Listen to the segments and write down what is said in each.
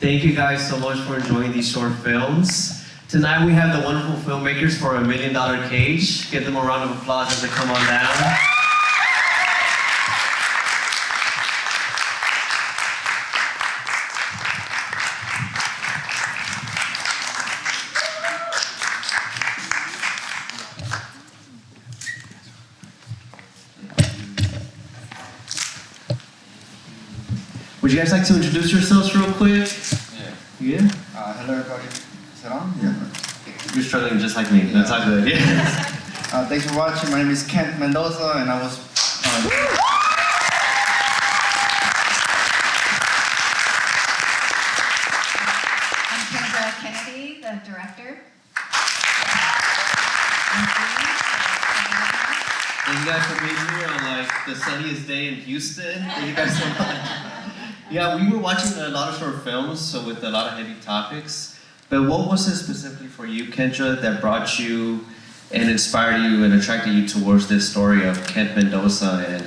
Thank you guys so much for enjoying these short films. Tonight we have the wonderful filmmakers for $1 Million Cage. Give them a round of applause as they come on down. Would you guys like to introduce yourselves real quick? Yeah. Yeah? Hello everybody. Is it on? Yeah. You're struggling just like me. That's all good. Yeah. Thanks for watching. My name is Mendoza, and I was. I'm Kyndra, the director. Thank you guys for being here on like the sunniest day in Houston. Thank you guys so much. Yeah, we were watching a lot of short films, so with a lot of heavy topics. But what was it specifically for you, Kyndra, that brought you and inspired you and attracted you towards this story of Kent Mendoza and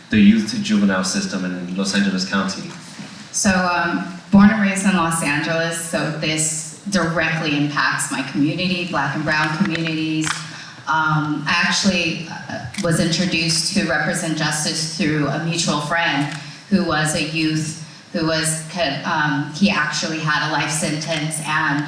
the youth to juvenile system in Los Angeles County? So, born and raised in Los Angeles, so this directly impacts my community, Black and brown communities. I actually was introduced to represent justice through a mutual friend who was a youth who was, he actually had a life sentence, and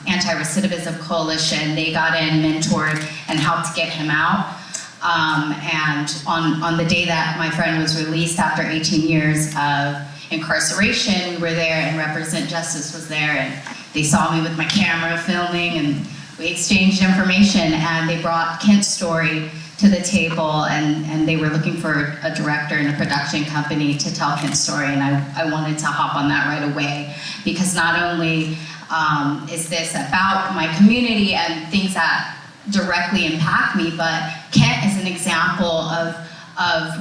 Anti-Recidivism Coalition, they got in, mentored, and helped get him out. And on the day that my friend was released after 18 years of incarceration, we were there, and Represent Justice was there, and they saw me with my camera filming, and we exchanged information, and they brought Kent's story to the table, and they were looking for a director and a production company to tell Kent's story, and I wanted to hop on that right away, because not only is this about my community and things that directly impact me, but Kent is an example of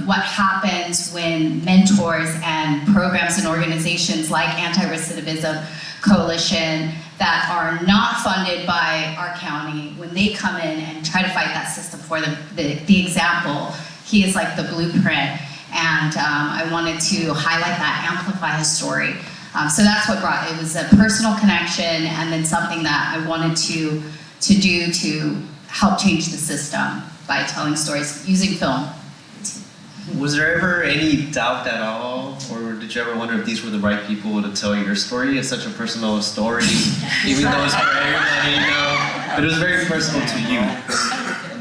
what happens when mentors and programs and organizations like Anti-Recidivism Coalition that are not funded by our county, when they come in and try to fight that system for them, the example, he is like the blueprint, and I wanted to highlight that, amplify his story. So that's what brought, it was a personal connection, and then something that I wanted to do to help change the system by telling stories using film. Was there ever any doubt at all, or did you ever wonder if these were the right people to tell your story? It's such a personal story, even though it's for everybody, you know, but it was very personal to you.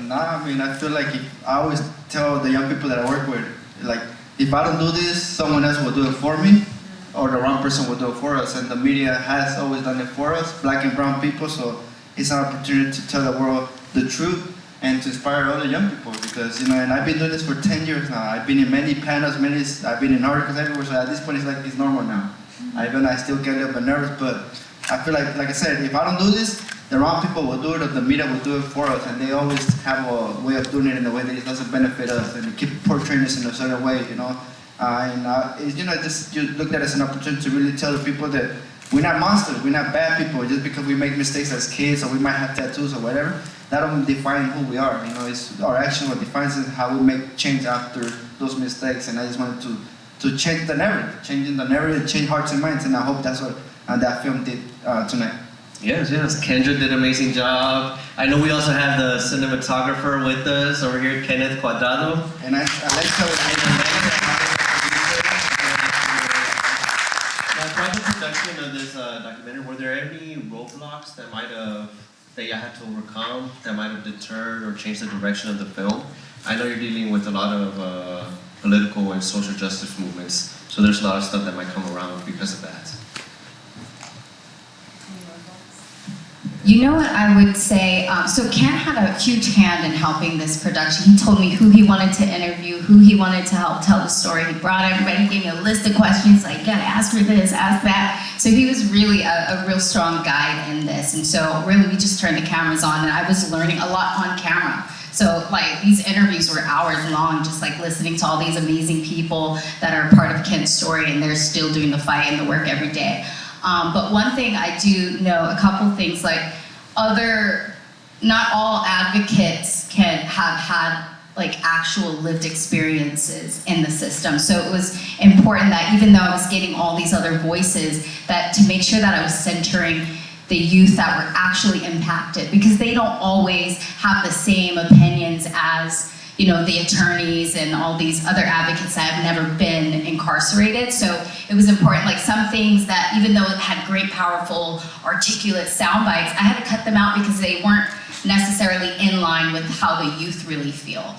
Nah, I mean, I feel like I always tell the young people that I work with, like, if I don't do this, someone else will do it for me, or the wrong person will do it for us, and the media has always done it for us, Black and brown people, so it's an opportunity to tell the world the truth and to inspire other young people, because, you know, and I've been doing this for 10 years now. I've been in many panels, I've been in articles everywhere, so at this point it's normal now. I still get a little bit nervous, but I feel like I said, if I don't do this, the wrong people will do it, or the media will do it for us, and they always have a way of doing it in a way that it doesn't benefit us, and they keep portraying us in a certain way, you know. You know, just you looked at it as an opportunity to really tell the people that we're not monsters, we're not bad people, just because we make mistakes as kids, or we might have tattoos or whatever. That don't define who we are, you know, it's our action what defines it, how we make change after those mistakes, and I just wanted to change the narrative, change hearts and minds, and I hope that's what that film did tonight. Yes, Kyndra did an amazing job. I know we also have the cinematographer with us over here, Kenneth Cuadrado. And I like how Now, throughout the production of this documentary, were there any roadblocks that you had to overcome, that might have deterred or changed the direction of the film? I know you're dealing with a lot of political and social justice movements, so there's a lot of stuff that might come around because of that. You know what I would say, so Kent had a huge hand in helping this production. He told me who he wanted to interview, who he wanted to help tell the story. He brought everybody, he gave me a list of questions, like, you gotta ask for this, ask that. So he was really a real strong guide in this. And so really we just turned the cameras on, and I was learning a lot on camera. So like these interviews were hours long, just like listening to all these amazing people that are part of Kent's story, and they're still doing the fight and the work every day. But one thing I do know, a couple things, like not all advocates can have had like actual lived experiences in the system. So it was important that even though I was getting all these other voices, that to make sure that I was centering the youth that were actually impacted, because they don't always have the same opinions as, you know, the attorneys and all these other advocates that have never been incarcerated. So it was important, like some things that, even though it had great, powerful, articulate sound bites, I had to cut them out because they weren't necessarily in line with how the youth really feel.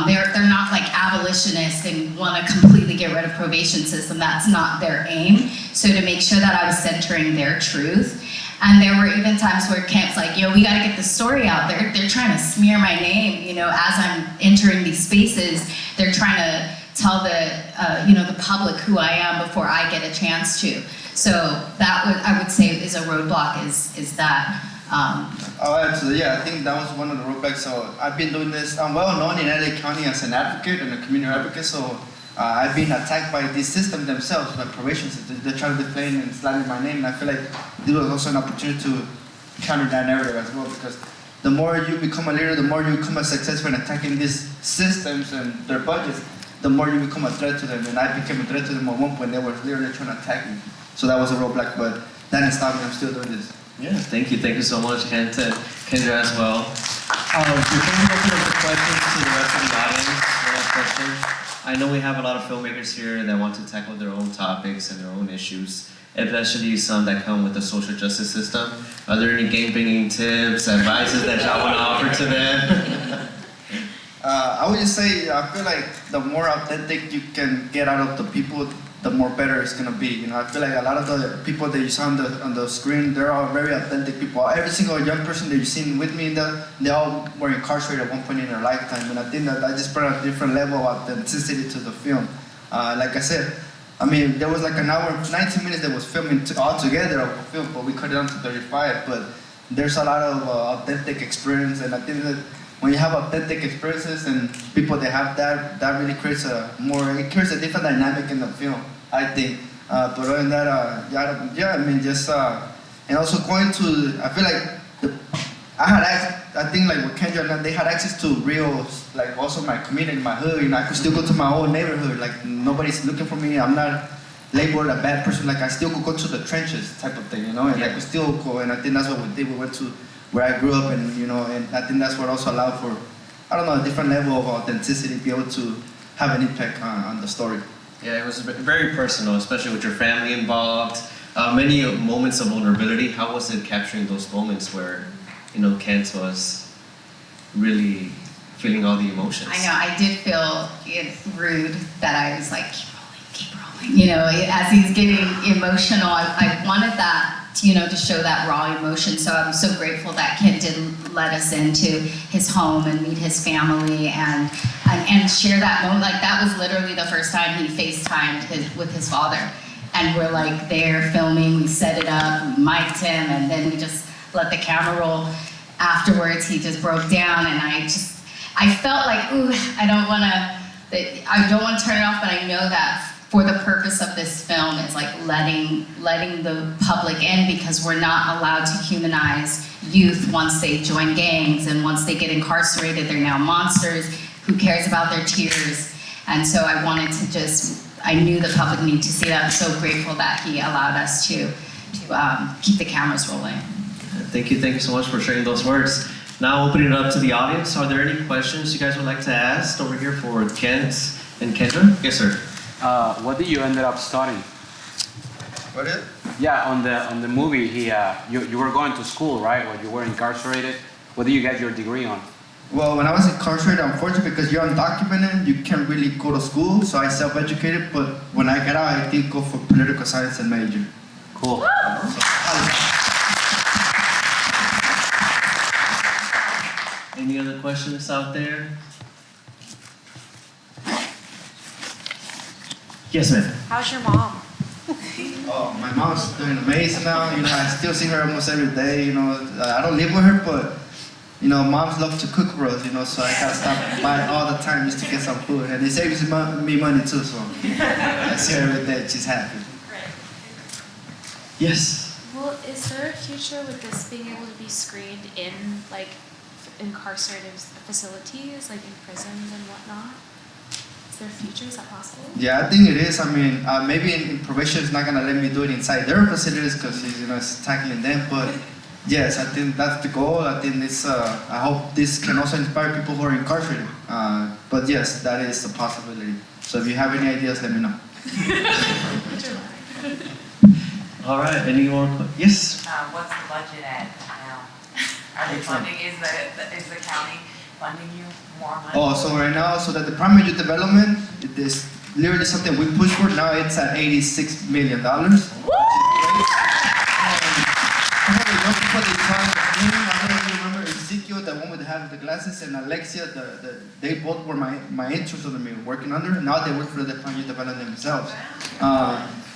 They're not like abolitionists and want to completely get rid of probation system. That's not their aim. So to make sure that I was centering their truth. And there were even times where Kent's like, yo, we gotta get the story out. They're trying to smear my name, you know, as I'm entering these spaces. They're trying to tell the, you know, the public who I am before I get a chance to. So that would, I would say, is a roadblock. Is that. Oh, absolutely. Yeah, I think that was one of the roadblocks. So I've been doing this. I'm well known in LA County as an advocate and a community advocate. So I've been attacked by this system themselves, by probation system. They're trying to defame and slander my name, and I feel like this was also an opportunity to counter that narrative as well. Because the more you become a leader, the more you become a successful in attacking these systems and their budgets, the more you become a threat to them. And I became a threat to them at one point. They were literally trying to attack me. So that was a roadblock, but that didn't stop me. I'm still doing this. Yeah, thank you so much, Kent and Kyndra as well. Before we open up the questions to the rest of the audience, one last question. I know we have a lot of filmmakers here that want to tackle their own topics and their own issues, especially some that come with the social justice system. Are there any game-bringing tips, advices that y'all want to offer to them? I would just say, I feel like the more authentic you can get out of the people, the more better it's gonna be. You know, I feel like a lot of the people that you saw on the screen, they're all very authentic people. Every single young person that you've seen with me, they all were incarcerated at one point in their lifetime, and I think that just brought a different level of authenticity to the film. Like I said, I mean, there was like an hour, 19 minutes that was filming all together of the film, but we cut it down to 35. But there's a lot of authentic experience, and I think that when you have authentic experiences and people that have that really creates it creates a different dynamic in the film, I think. But other than that, I mean, just, and also going to, I feel like I think like with Kyndra, they had access to real, like also my community, my hood, you know, I could still go to my own neighborhood, like nobody's looking for me, I'm not labeled a bad person, like I still could go to the trenches type of thing, you know, and I could still go, and I think that's what we did, we went to where I grew up, and you know, and I think that's what also allowed for, I don't know, a different level of authenticity, be able to have an impact on the story. Yeah, it was very personal, especially with your family involved. Many moments of vulnerability. How was it capturing those moments where, you know, Kent was really feeling all the emotions? I know, I did feel it's rude that I was like, keep rolling. You know, as he's getting emotional, I wanted that, you know, to show that raw emotion. So I'm so grateful that Kent did let us into his home and meet his family and share that moment. Like that was literally the first time he FaceTimed with his father. And we're like there filming, we set it up, we mic'd him, and then we just let the camera roll. Afterwards, he just broke down, and I felt like, ooh, I don't want to turn it off, but I know that for the purpose of this film is like letting the public in, because we're not allowed to humanize youth once they join gangs, and once they get incarcerated, they're now monsters. Who cares about their tears? And so I wanted to I knew the public needed to see that. I'm so grateful that he allowed us to keep the cameras rolling. Thank you so much for sharing those words. Now opening it up to the audience. Are there any questions you guys would like to ask over here for Kent and Kyndra? Yes, sir. What did you end up studying? What is it? Yeah, on the movie, you were going to school, right? When you were incarcerated. What did you get your degree on? Well, when I was incarcerated, unfortunately, because you're undocumented, you can't really go to school, so I self-educated, but when I got out, I did go for political science and major. Cool. Any other questions out there? Yes, ma'am. How's your mom? Oh, my mom's doing amazing now. You know, I still see her almost every day. You know, I don't live with her, but you know, moms love to cook for us. You know, so I gotta stop by all the time just to get some food, and it saves me money too. So I see her every day. She's happy. Right. Yes. Well, is there a future with this being able to be screened in like incarcerated facilities, like in prisons and whatnot? Is there a future? Is that possible? Yeah, I think it is. I mean, maybe in probation is not gonna let me do it inside their facilities because he's, it's tackling them. But yes, I think that's the goal. I think it's. I hope this can also inspire people who are incarcerated. But yes, that is a possibility. So if you have any ideas, let me know. All right, any more? Yes? What's the budget at now? Are they funding, is the county funding you more money? Oh, so right now, so that the primary youth development, it is literally something we push for. Now it's at $86 million. I don't know if you remember Ezekiel, the one with the glasses, and Alexia, they both were my interns under me, working under. Now they work for the primary youth development themselves.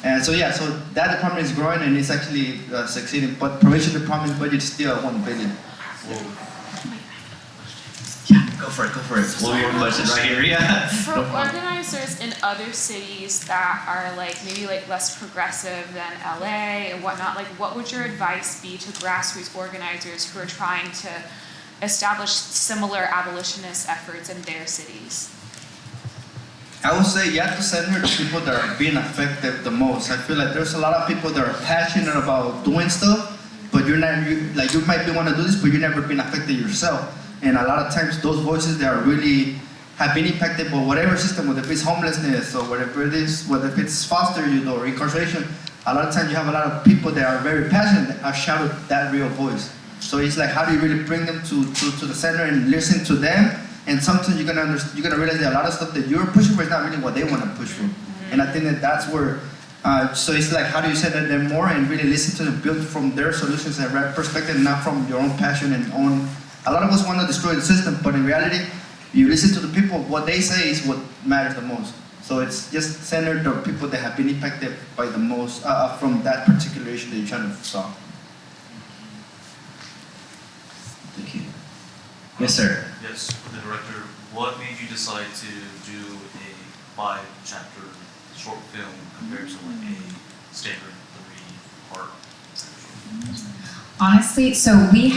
And so yeah, so that department is growing and it's actually succeeding. But probation department's budget is still at $1 billion. Yeah, go for it. We'll be your question right here. Yeah. For organizers in other cities that are maybe less progressive than LA and whatnot, what would your advice be to grassroots organizers who are trying to establish similar abolitionist efforts in their cities? I would say you have to center the people that are being affected the most. I feel like there's a lot of people that are passionate about doing stuff, but you might want to do this, but you've never been affected yourself. And a lot of times those voices that are really have been impacted by whatever system, whether it's homelessness or whatever it is, whether it's foster youth or incarceration, a lot of times you have a lot of people that are very passionate that have shouted that real voice. So it's like, how do you really bring them to the center and listen to them? And sometimes you're gonna realize that a lot of stuff that you're pushing for is not really what they want to push for. And I think that's where. So it's like, how do you center them more and really listen to them, build from their solutions and perspective, not from your own passion and own. A lot of us want to destroy the system, but in reality, you listen to the people. What they say is what matters the most. So it's just center the people that have been impacted by the most from that particular issue that you're trying to solve. Thank you. Yes, sir. Yes, for the director, what made you decide to do a 5-chapter short film compared to a standard 3-part section? Honestly, so we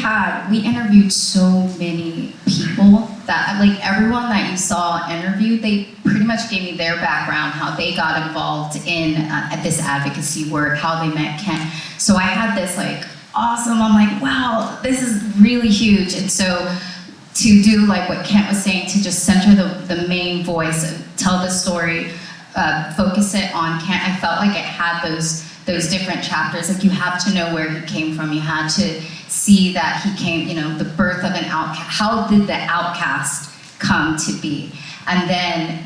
interviewed so many people that everyone that you saw interviewed, they pretty much gave me their background, how they got involved in this advocacy work, how they met Kent. So I had this awesome, I'm like, wow, this is really huge. And so to do what Kent was saying, to just center the main voice, tell the story, focus it on Kent, I felt like it had those different chapters. You have to know where he came from. You had to see that he came, the birth of an outcast. How did the outcast come to be? And then,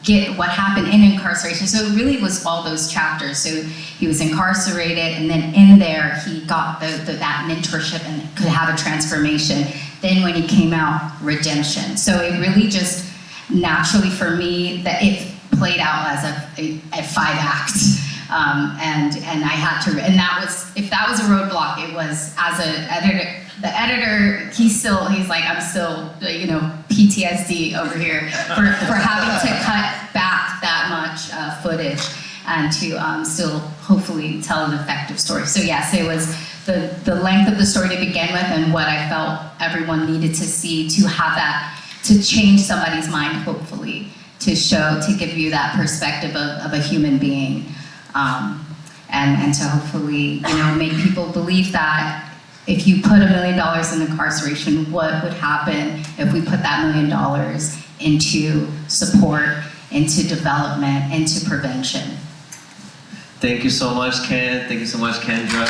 get what happened in incarceration. So it really was all those chapters. So he was incarcerated, and then in there he got that mentorship and could have a transformation. Then when he came out, redemption. So it really just naturally for me that it played out as a 5-act. And I had to, and that was, if that was a roadblock, it was as an editor, the editor, he's like, I'm still, PTSD over here for having to cut back that much footage and to still hopefully tell an effective story. So yes, it was the length of the story to begin with and what I felt everyone needed to see to have that, to change somebody's mind, hopefully, to give you that perspective of a human being. And to hopefully, make people believe that if you put $1 million in incarceration, what would happen if we put that $1 million into support, into development, into prevention? Thank you so much, Ken. Thank you so much, Kyndra.